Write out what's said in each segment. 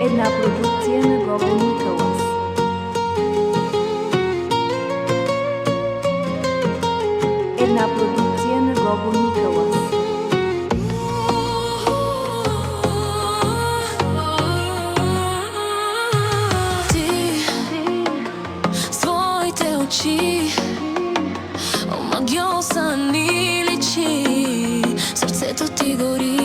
Една продукция на Гого Николас. Една продукция на Гого Николас. Ти с твоите очи омагьосани личи, сърцето ти гори.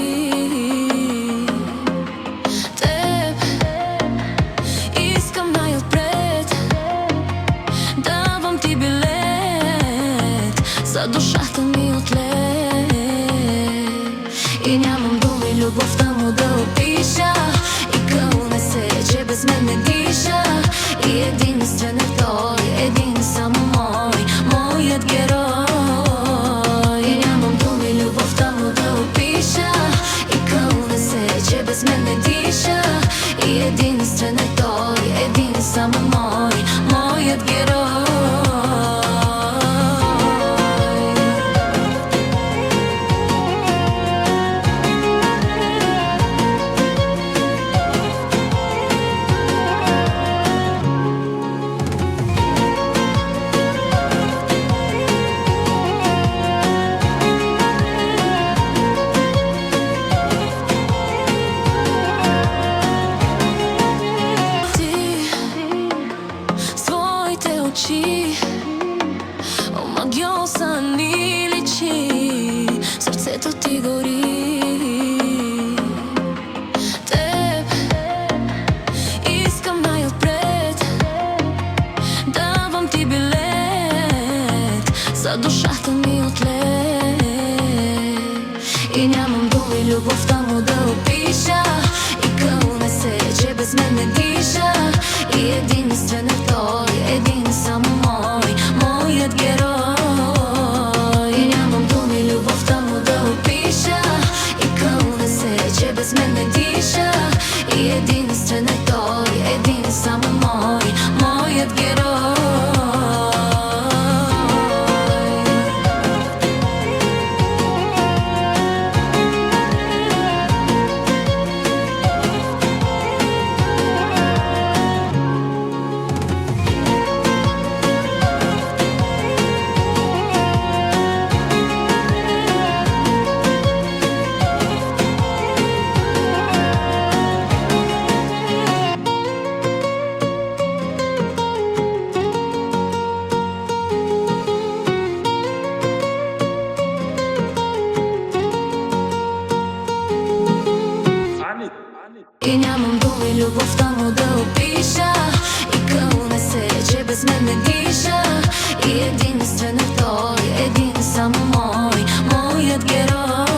За душата ми отлет и нямам думи любовта му да опиша. И кълне се, че без мен не диша. И единствен е той, един само мой, моят герой. И нямам думи любовта му да опиша. И кълне се, че без мен не диша. И единствен е той, един само мой, моят герой. Омагьосани личи, сърцето ти гори. Теб искам най-отпред, давам ти билет за душата ми отлет. И нямам думи любовта му да опиша. И кълне се, че без мен не диша. И единствен е той, един само мой, моят герой. И нямам думи любовта му да опиша. И кълне се, че без мен не диша. И единствен е той, един само мой, моят герой. И нямам думи любовта му да опиша. И кълне се, че без мен не диша. И единствен е той, един само мой, моят герой.